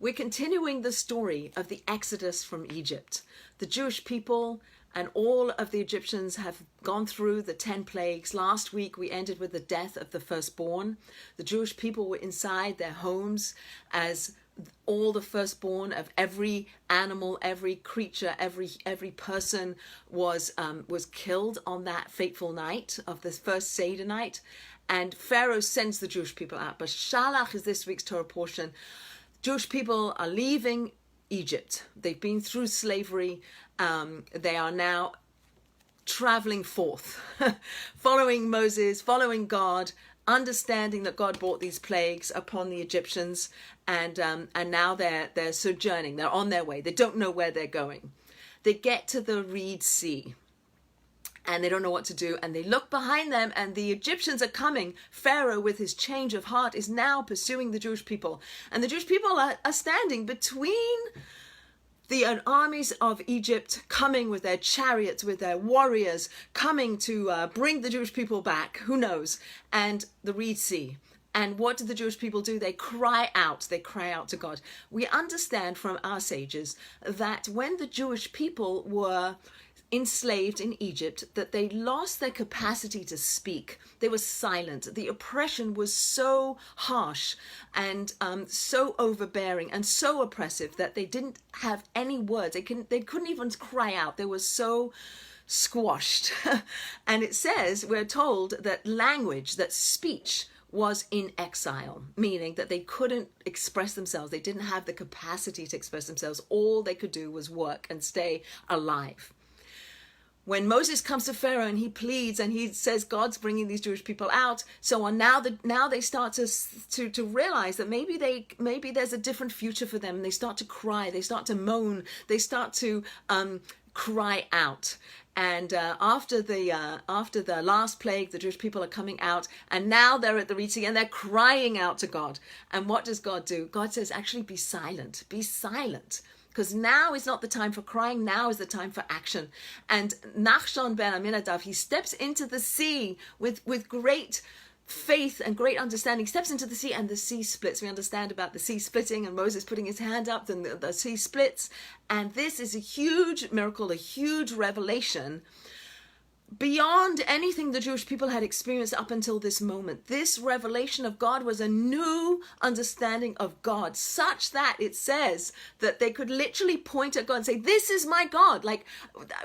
We're continuing the story of the Exodus from Egypt. The Jewish people and all of the Egyptians have gone through the 10 plagues. Last week we ended with the death of the firstborn. The Jewish people were inside their homes as all the firstborn of every animal, every creature, every person was killed on that fateful night of the first Seder night. And Pharaoh sends the Jewish people out. Beshalach is this week's Torah portion. Jewish people are leaving Egypt. They've been through slavery. They are now traveling forth, following Moses, following God, understanding that God brought these plagues upon the Egyptians, and now they're sojourning. They're on their way. They don't know where they're going. They get to the Reed Sea, and they don't know what to do, and they look behind them, and the Egyptians are coming. Pharaoh, with his change of heart, is now pursuing the Jewish people, and the Jewish people are standing between the armies of Egypt, coming with their chariots, with their warriors, coming to bring the Jewish people back, who knows, and the Reed Sea. And what do the Jewish people do? They cry out to God. We understand from our sages that when the Jewish people were enslaved in Egypt, that they lost their capacity to speak. They were silent. The oppression was so harsh and so overbearing and so oppressive that they didn't have any words. They couldn't even cry out. They were so squashed. And it says, we're told that language, that speech was in exile, meaning that they couldn't express themselves. They didn't have the capacity to express themselves. All they could do was work and stay alive. When Moses comes to Pharaoh and he pleads and he says God's bringing these Jewish people out, so on, now they start to realize that maybe there's a different future for them. And they start to cry, they start to moan, they start to cry out. And after the last plague, the Jewish people are coming out, and now they're at the Reed Sea and they're crying out to God. And what does God do? God says, actually, be silent, be silent. Because now is not the time for crying, now is the time for action. And Nachshon ben Aminadav, he steps into the sea with great faith and great understanding, steps into the sea, and the sea splits. We understand about the sea splitting and Moses putting his hand up, then the sea splits. And this is a huge miracle, a huge revelation beyond anything the Jewish people had experienced up until this moment. This revelation of God was a new understanding of God, such that it says that they could literally point at God and say, this is my God. Like,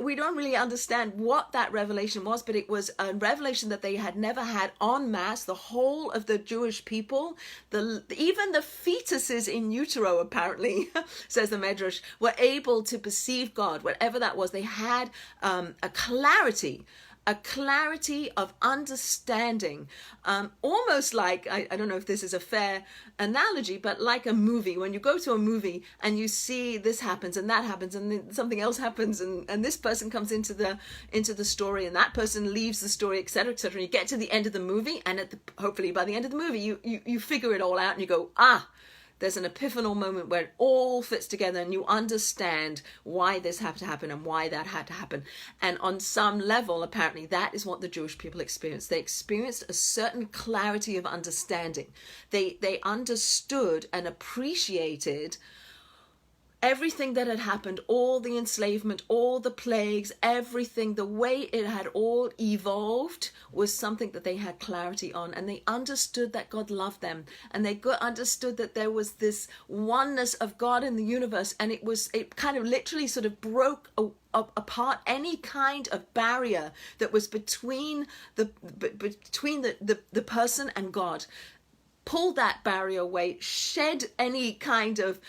we don't really understand what that revelation was, but it was a revelation that they had never had en masse. The whole of the Jewish people, even the fetuses in utero, apparently, says the Medrash, were able to perceive God, whatever that was. They had a clarity of understanding, almost like, I don't know if this is a fair analogy, but like a movie. When you go to a movie and you see this happens and that happens and then something else happens and this person comes into the story and that person leaves the story, etc., etc. And you get to the end of the movie, and hopefully by the end of the movie you figure it all out and you go, there's an epiphanal moment where it all fits together and you understand why this had to happen and why that had to happen. And on some level, apparently, that is what the Jewish people experienced. They experienced a certain clarity of understanding. They understood and appreciated everything that had happened, all the enslavement, all the plagues, everything, the way it had all evolved was something that they had clarity on. And they understood that God loved them. And they understood that there was this oneness of God in the universe. And it kind of literally sort of broke apart any kind of barrier that was between the person and God. Pulled that barrier away, shed any kind of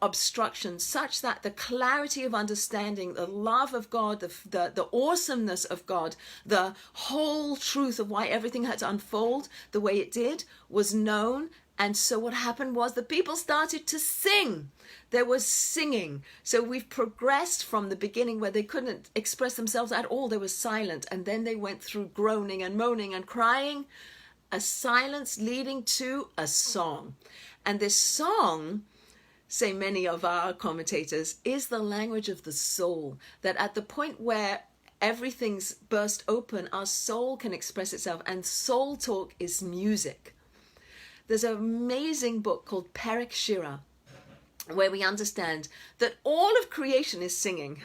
obstruction, such that the clarity of understanding, the love of God, the awesomeness of God, the whole truth of why everything had to unfold the way it did was known. And so what happened was the people started to sing. There was singing. So we've progressed from the beginning where they couldn't express themselves at all. They were silent. And then they went through groaning and moaning and crying. A silence leading to a song. And this song, say many of our commentators, is the language of the soul. That at the point where everything's burst open, our soul can express itself. And soul talk is music. There's an amazing book called Perek Shira. where we understand that all of creation is singing.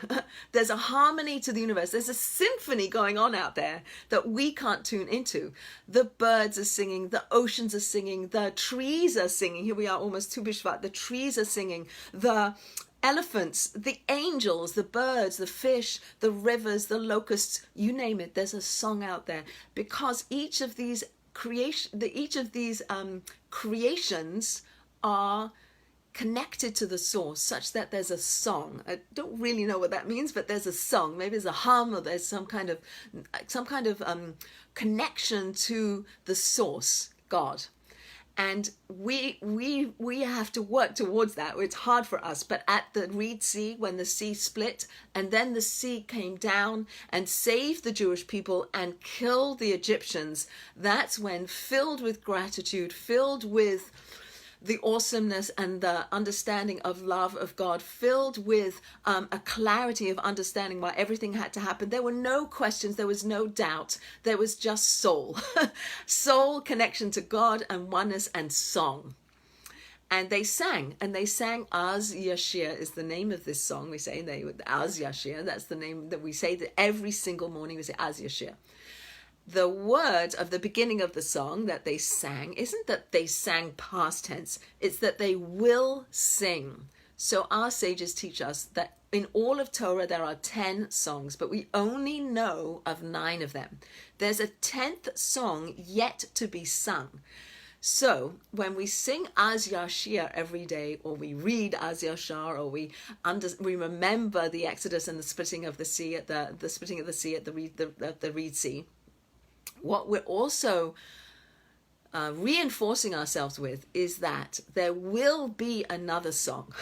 There's a harmony to the universe. There's a symphony going on out there that we can't tune into. The birds are singing, the oceans are singing, the trees are singing. Here we are almost Tu B'Shvat. The trees are singing, the elephants, the angels, the birds, the fish, the rivers, the locusts, you name it. There's a song out there, because each of these creations are connected to the source, such that there's a song. I don't really know what that means, but there's a song. Maybe there's a hum, or there's some kind of connection to the source, God. And we have to work towards that. It's hard for us. But at the Reed Sea, when the sea split, and then the sea came down and saved the Jewish people and killed the Egyptians, that's when, filled with gratitude, filled with the awesomeness and the understanding of love of God, filled with a clarity of understanding why everything had to happen. There were no questions, there was no doubt, there was just soul. Soul, connection to God, and oneness, and song. And they sang Az Yashir is the name of this song. We say Az Yashir, that's the name that we say that every single morning. We say Az Yashir. The words of the beginning of the song that they sang isn't that they sang past tense, it's that they will sing. So our sages teach us that in all of Torah there are 10 songs, but we only know of 9 of them. There's a 10th song yet to be sung. So when we sing Az Yashir every day, or we read Az Yashar, or we remember the Exodus and the splitting of the sea at the Reed Sea, what we're also reinforcing ourselves with is that there will be another song.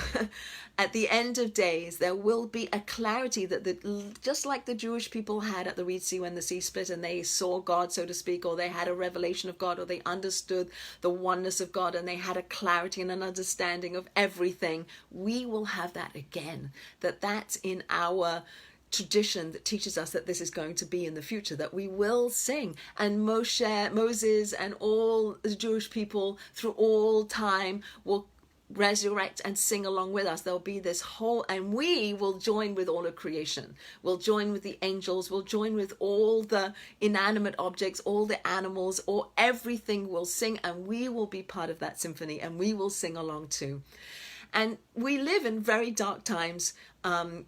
At the end of days, there will be a clarity that just like the Jewish people had at the Reed Sea when the sea split and they saw God, so to speak, or they had a revelation of God, or they understood the oneness of God, and they had a clarity and an understanding of everything. We will have that again. That's in our tradition that teaches us that this is going to be in the future, that we will sing. And Moses and all the Jewish people through all time will resurrect and sing along with us. There'll be this whole, and we will join with all of creation. We'll join with the angels, we'll join with all the inanimate objects, all the animals, or everything will sing, and we will be part of that symphony, and we will sing along too. And we live in very dark times,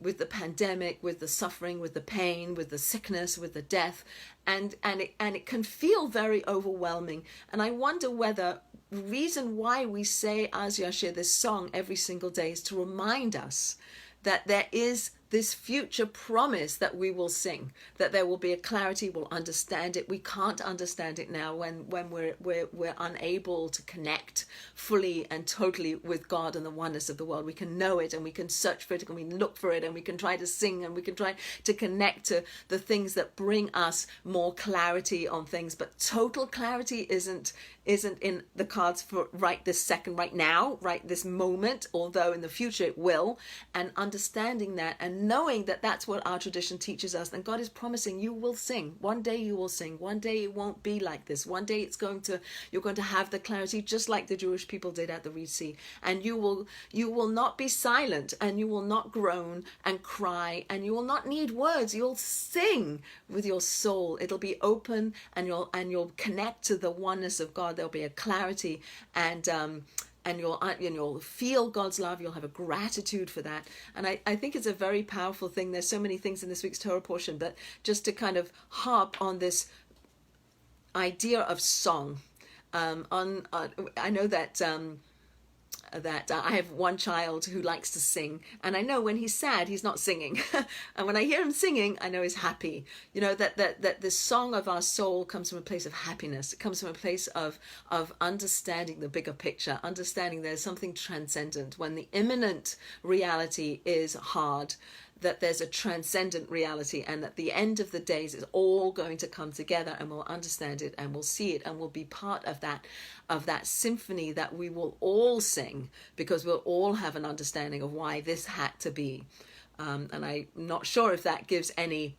with the pandemic, with the suffering, with the pain, with the sickness, with the death, and it can feel very overwhelming. And I wonder whether the reason why we say Az Yashir, this song, every single day, is to remind us that there is this future promise that we will sing, that there will be a clarity, we'll understand it. We can't understand it now when we're unable to connect fully and totally with God and the oneness of the world. We can know it, and we can search for it, and we can look for it, and we can try to sing, and we can try to connect to the things that bring us more clarity on things. But total clarity isn't in the cards for right this second, right now, right this moment, although in the future it will. And understanding that and knowing that that's what our tradition teaches us, and God is promising you will sing. One day you will sing. One day it won't be like this. One day you're going to have the clarity just like the Jewish people did at the Reed Sea. And you will not be silent, and you will not groan and cry, and you will not need words. You'll sing with your soul. It'll be open, and you'll connect to the oneness of God. There'll be a clarity, and you'll feel God's love. You'll have a gratitude for that. And I think it's a very powerful thing. There's so many things in this week's Torah portion, but just to kind of harp on this idea of song. I know that I have one child who likes to sing, and I know when he's sad, he's not singing. And when I hear him singing, I know he's happy. You know, that the song of our soul comes from a place of happiness. It comes from a place of understanding the bigger picture, understanding there's something transcendent. When the imminent reality is hard, that there's a transcendent reality, and at the end of the days it's all going to come together, and we'll understand it, and we'll see it, and we'll be part of that symphony that we will all sing, because we'll all have an understanding of why this had to be. And I'm not sure if that gives any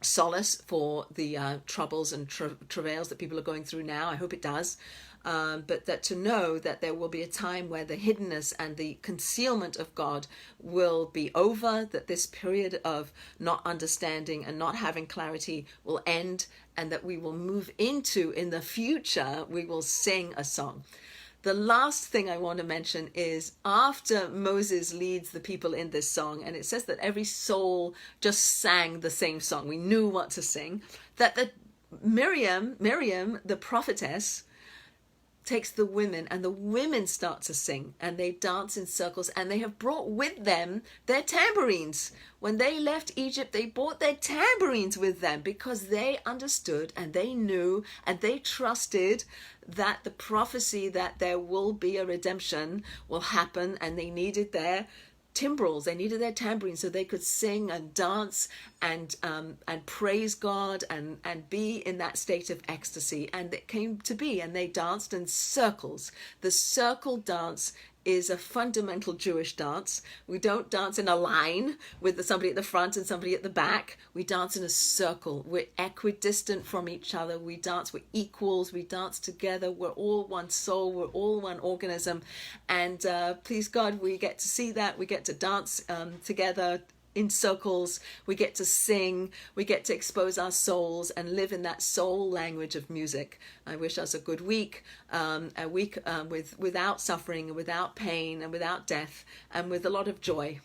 solace for the troubles and travails that people are going through now. I hope it does. but that to know that there will be a time where the hiddenness and the concealment of God will be over, that this period of not understanding and not having clarity will end, and that we will move into, in the future, we will sing a song. The last thing I want to mention is after Moses leads the people in this song, and it says that every soul just sang the same song. We knew what to sing. That Miriam, the prophetess, takes the women, and the women start to sing, and they dance in circles, and they have brought with them their tambourines. When they left Egypt, they brought their tambourines with them because they understood and they knew and they trusted that the prophecy that there will be a redemption will happen, and they needed their timbrels, they needed their tambourines so they could sing and dance and praise God and be in that state of ecstasy. And it came to be, and they danced in circles. The circle dance is a fundamental Jewish dance. We don't dance in a line with somebody at the front and somebody at the back. We dance in a circle. We're equidistant from each other. We dance, we're equals. We dance together. We're all one soul. We're all one organism. And please God, we get to see that. We get to dance together in circles. We get to sing. We get to expose our souls and live in that soul language of music. I wish us a good week, a week without suffering and without pain and without death, and with a lot of joy.